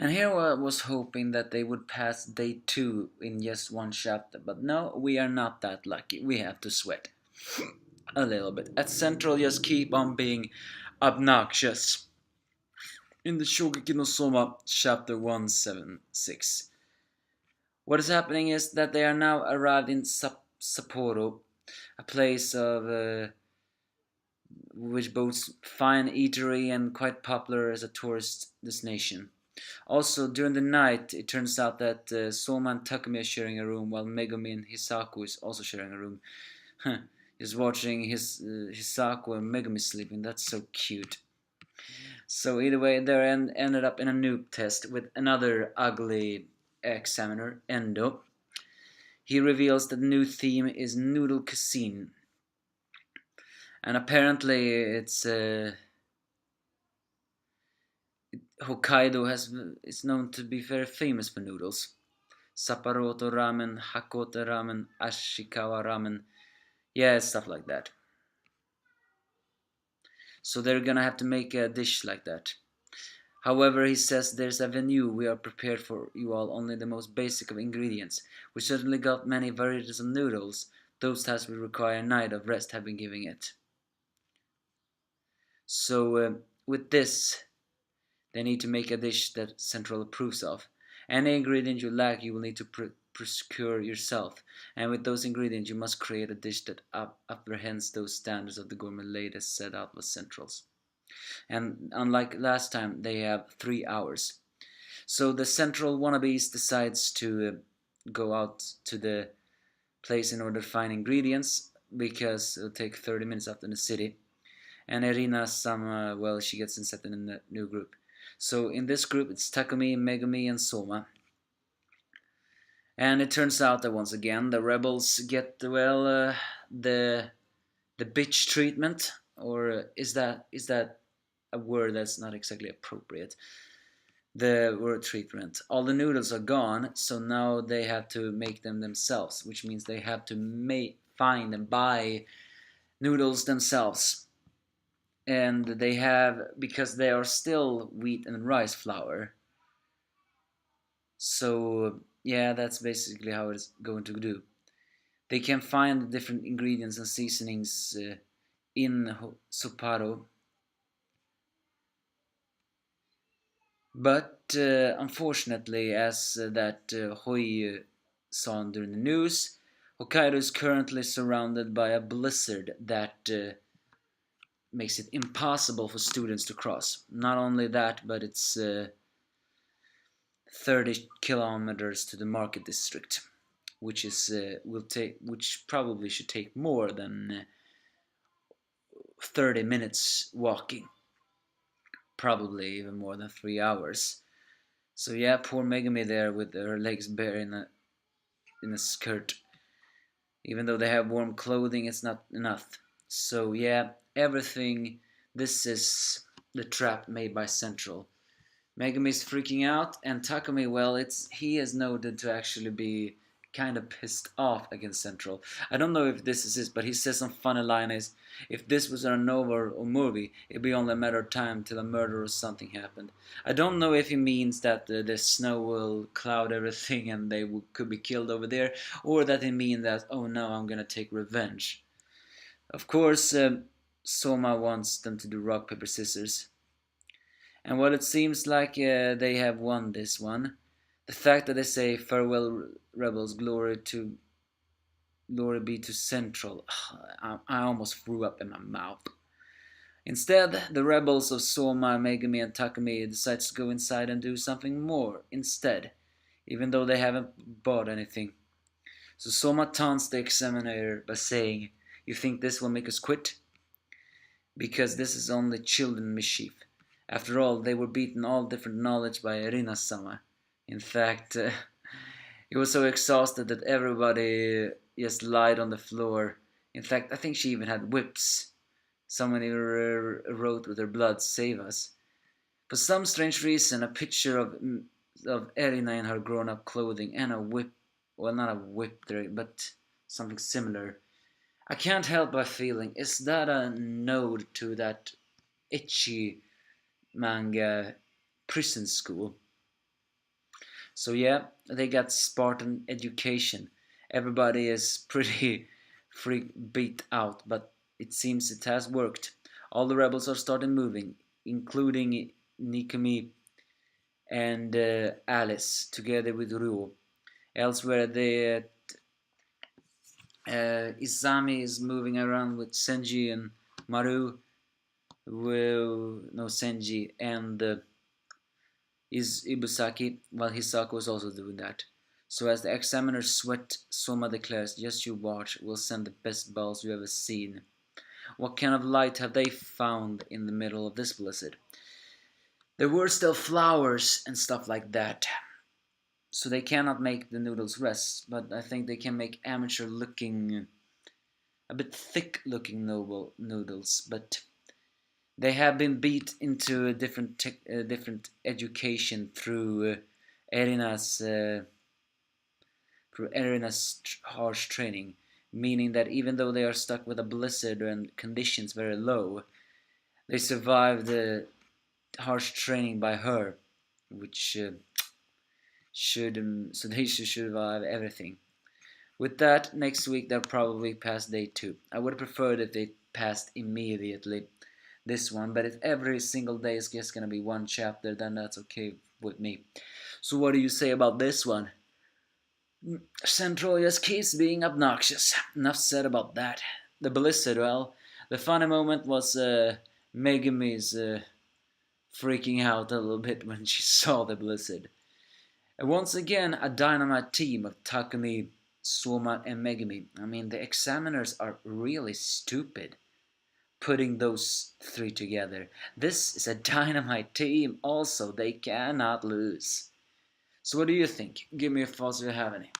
And here I was hoping that they would pass day 2 in just one chapter, but no, we are not that lucky. We have to sweat a little bit. At Central, just keep on being obnoxious. In the Shokugeki no Soma, chapter 176. What is happening is that they are now arrived in Sapporo, a place of which boasts fine eatery and quite popular as a tourist destination. Also, during the night, it turns out that Soma and Takumi are sharing a room, while Megumi and Hisako is also sharing a room. He's watching Hisako and Megumi sleeping. That's so cute. So either way, they ended up in a noob test with another ugly examiner, Endo. He reveals that the new theme is Noodle Cuisine. And apparently it's Hokkaido is known to be very famous for noodles. Sapporoto ramen, Hakote ramen, Ashikawa ramen. Yeah, stuff like that. So they're gonna have to make a dish like that. However, he says there's a venue we are prepared for you all, only the most basic of ingredients. We certainly got many varieties of noodles. Those tasks will require a night of rest have been giving it. So with this, they need to make a dish that Central approves of. Any ingredient you lack, you will need to procure yourself. And with those ingredients, you must create a dish that apprehends those standards of the gourmet lady as set out with Central's. And unlike last time, they have 3 hours. So the Central wannabes decides to go out to the place in order to find ingredients, because it'll take 30 minutes out in the city. And Irina Sama, well, she gets inserted in the new group. So in this group, it's Takumi, Megumi, and Soma. And it turns out that once again, the rebels get, well, the bitch treatment, or is that a word that's not exactly appropriate? The word treatment. All the noodles are gone, so now they have to make them themselves, which means they have to find and buy noodles themselves. And they have, because they are still wheat and rice flour. So yeah, that's basically how it's going to do. They can find the different ingredients and seasonings in Sapporo. But unfortunately, as that Hoi saw during the news, Hokkaido is currently surrounded by a blizzard that makes it impossible for students to cross. Not only that, but it's 30 kilometers to the market district, which probably should take more than 30 minutes walking, probably even more than 3 hours. So yeah, poor Megami there with her legs bare in a skirt. Even though they have warm clothing, it's not enough. So yeah, everything. This is the trap made by Central. Megami's freaking out, and Takumi, well, he is noted to actually be kind of pissed off against Central. I don't know if this is it, but he says some funny line is, if this was a novel or movie, it'd be only a matter of time till a murder or something happened. I don't know if he means that the snow will cloud everything and they could be killed over there, or that he means that, oh no, I'm gonna take revenge. Of course, Soma wants them to do rock, paper, scissors. And while it seems like they have won this one, the fact that they say farewell rebels, glory be to Central, I almost threw up in my mouth. Instead, the rebels of Soma, Megami, and Takumi decide to go inside and do something more instead, even though they haven't bought anything. So Soma taunts the examiner by saying, "You think this will make us quit? Because this is only children mischief. After all, they were beaten all different knowledge by Irina-sama. In fact, he was so exhausted that everybody just lied on the floor. In fact, I think she even had whips. Someone even wrote with her blood, 'Save us.' For some strange reason, a picture of Erina in her grown-up clothing and a whip, well, not a whip there, but something similar. I can't help but feeling, is that a nod to that itchy manga Prison School? So yeah, they got Spartan education. Everybody is pretty freak beat out, but it seems it has worked. All the rebels are starting moving, including Nikumi and Alice, together with Ruo. Elsewhere, Izami is moving around with Senji and Maru. No, Senji and is Ibusaki, while Hisako is also doing that. So as the examiners sweat, Soma declares, "Just you watch, we'll send the best balls you've ever seen." What kind of light have they found in the middle of this blizzard? There were still flowers and stuff like that. So they cannot make the noodles rest, but I think they can make amateur looking, a bit thick looking noble noodles, but they have been beat into a different education Erina's uh, through Erina's harsh training, meaning that even though they are stuck with a blizzard and conditions very low, they survive the harsh training by her, which should so they should survive everything. With that, next week they'll probably pass day 2. I would have preferred if they passed immediately this one, but if every single day is just gonna be one chapter, then that's okay with me. So what do you say about this one? Central just keeps being obnoxious. Enough said about that. The blizzard, well, the funny moment was Megumi's freaking out a little bit when she saw the blizzard. And once again, a dynamite team of Takumi, Soma, and Megumi. I mean, the examiners are really stupid putting those three together. This is a dynamite team, also, they cannot lose. So, what do you think? Give me a thoughts if you have any.